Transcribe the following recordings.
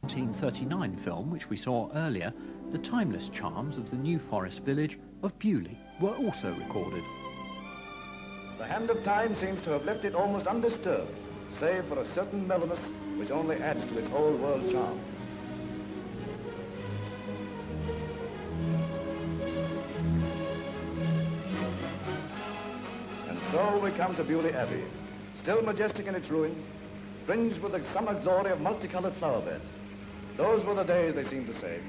1939 film, which we saw earlier, the timeless charms of the New Forest village of Beaulieu were also recorded. The hand of time seems to have left it almost undisturbed, save for a certain mellowness which only adds to its whole world charm. And so we come to Beaulieu Abbey, still majestic in its ruins, fringed with the summer glory of multicolored flower beds. Those were the days, they seem to say.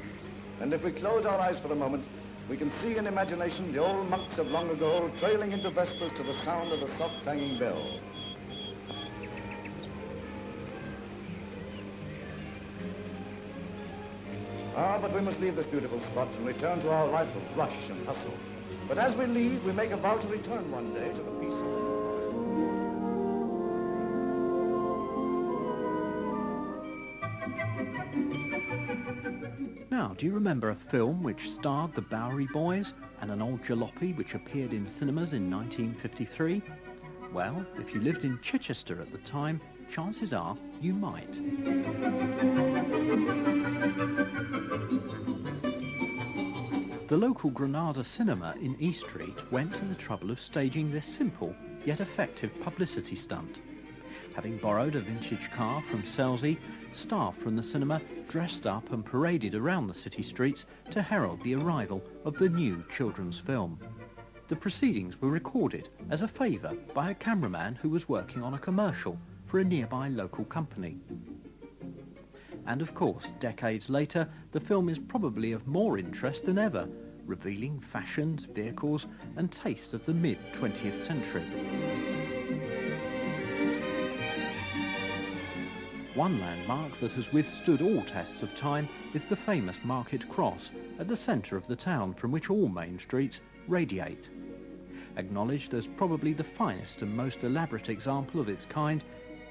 And if we close our eyes for a moment, we can see in imagination the old monks of long ago trailing into Vespers to the sound of the soft clanging bell. Ah, but we must leave this beautiful spot and return to our rifles, rush and hustle. But as we leave, we make a vow to return one day to the peace of the Now, do you remember a film which starred the Bowery Boys and an old jalopy which appeared in cinemas in 1953? Well, if you lived in Chichester at the time, chances are you might. The local Granada cinema in East Street went to the trouble of staging this simple yet effective publicity stunt. Having borrowed a vintage car from Selsey, staff from the cinema dressed up and paraded around the city streets to herald the arrival of the new children's film. The proceedings were recorded as a favour by a cameraman who was working on a commercial for a nearby local company. And of course, decades later, the film is probably of more interest than ever, revealing fashions, vehicles and tastes of the mid-20th century. One landmark that has withstood all tests of time is the famous Market Cross at the centre of the town from which all main streets radiate. Acknowledged as probably the finest and most elaborate example of its kind,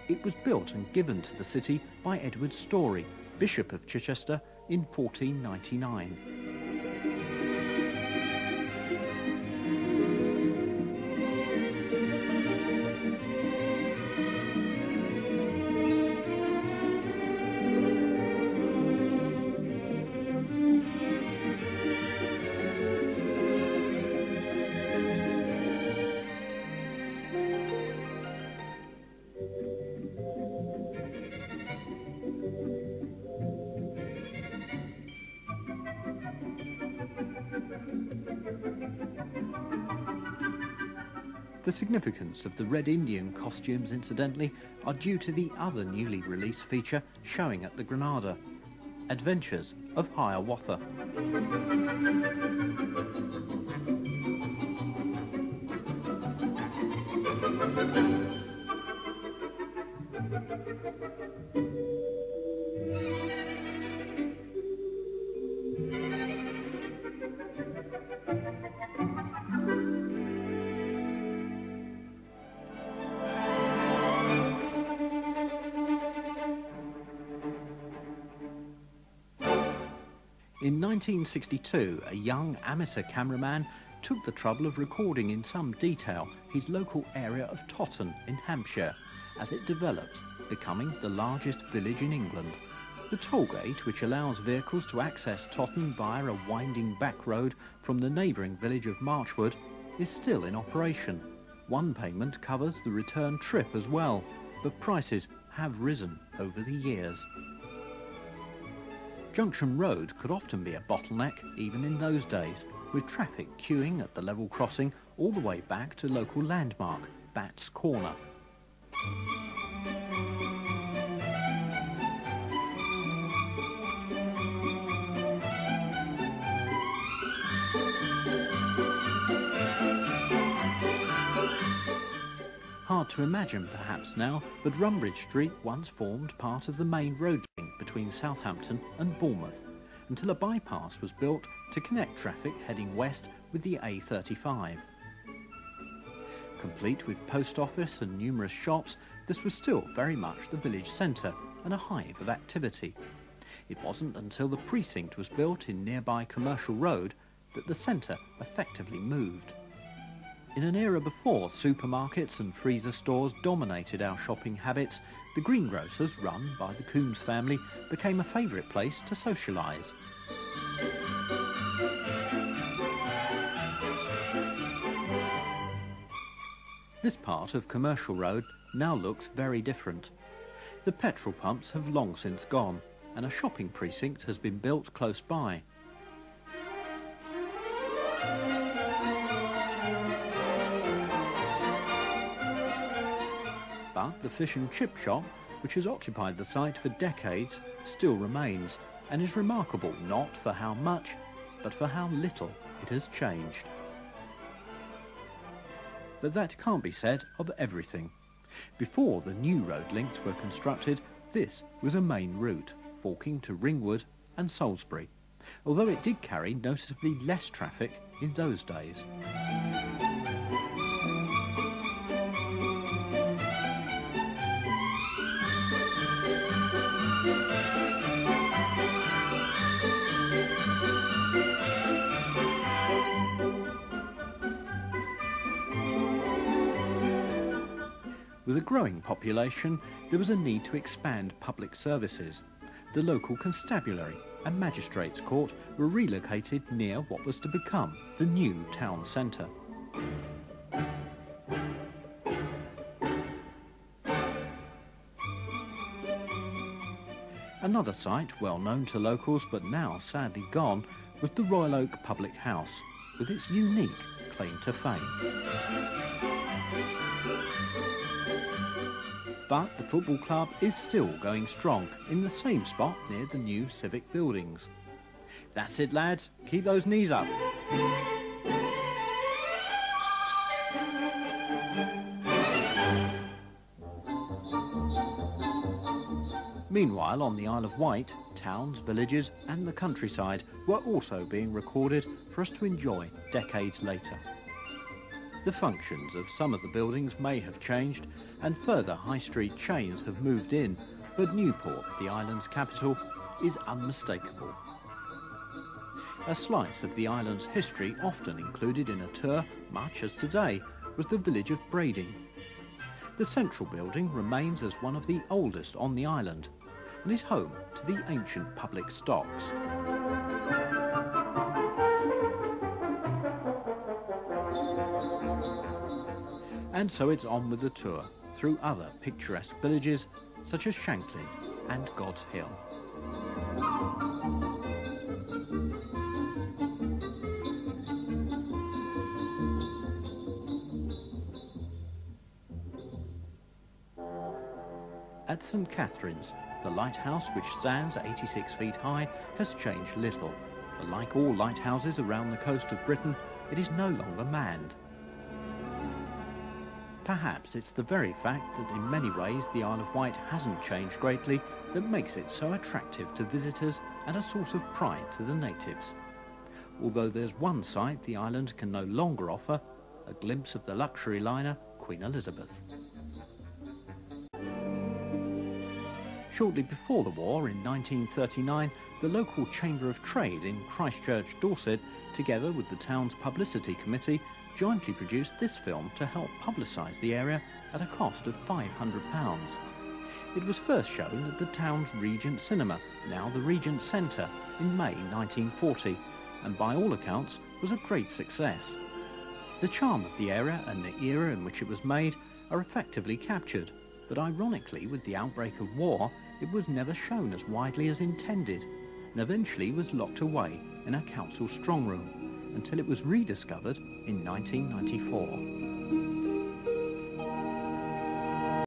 it was built and given to the city by Edward Storey, Bishop of Chichester, in 1499. The significance of the Red Indian costumes, incidentally, are due to the other newly released feature showing at the Granada, Adventures of Hiawatha. In 1962, a young amateur cameraman took the trouble of recording in some detail his local area of Totton in Hampshire as it developed, becoming the largest village in England. The toll gate, which allows vehicles to access Totton via a winding back road from the neighbouring village of Marchwood, is still in operation. One payment covers the return trip as well, but prices have risen over the years. Junction Road could often be a bottleneck even in those days, with traffic queuing at the level crossing all the way back to local landmark, Bats Corner. Hard to imagine perhaps now, but Runbridge Street once formed part of the main road link between Southampton and Bournemouth, until a bypass was built to connect traffic heading west with the A35. Complete with post office and numerous shops, this was still very much the village centre and a hive of activity. It wasn't until the precinct was built in nearby Commercial Road that the centre effectively moved. In an era before supermarkets and freezer stores dominated our shopping habits, The greengrocers, run by the Coombs family, became a favourite place to socialise. This part of Commercial Road now looks very different. The petrol pumps have long since gone, and a shopping precinct has been built close by. But the fish and chip shop, which has occupied the site for decades, still remains, and is remarkable not for how much, but for how little it has changed. But that can't be said of everything. Before the new road links were constructed, this was a main route, forking to Ringwood and Salisbury, although it did carry noticeably less traffic in those days. With a growing population, there was a need to expand public services. The local constabulary and magistrates' court were relocated near what was to become the new town centre. Another site well known to locals but now sadly gone was the Royal Oak Public House, with its unique claim to fame. But the football club is still going strong in the same spot near the new civic buildings. That's it, lads. Keep those knees up. Meanwhile, on the Isle of Wight, towns, villages and the countryside were also being recorded for us to enjoy decades later. The functions of some of the buildings may have changed, and further high street chains have moved in, but Newport, the island's capital, is unmistakable. A slice of the island's history, often included in a tour, much as today, was the village of Brading. The central building remains as one of the oldest on the island, and is home to the ancient public stocks. And so it's on with the tour, through other picturesque villages such as Shanklin and God's Hill. At St Catherine's, the lighthouse, which stands 86 feet high, has changed little, but like all lighthouses around the coast of Britain, it is no longer manned. Perhaps it's the very fact that in many ways the Isle of Wight hasn't changed greatly that makes it so attractive to visitors and a source of pride to the natives. Although there's one sight the island can no longer offer, a glimpse of the luxury liner Queen Elizabeth. Shortly before the war, in 1939, the local Chamber of Trade in Christchurch, Dorset, together with the town's publicity committee, jointly produced this film to help publicise the area at a cost of £500. It was first shown at the town's Regent Cinema, now the Regent Centre, in May 1940, and by all accounts was a great success. The charm of the area and the era in which it was made are effectively captured, but ironically, with the outbreak of war, it was never shown as widely as intended, and eventually was locked away in a council strongroom, until it was rediscovered in 1994.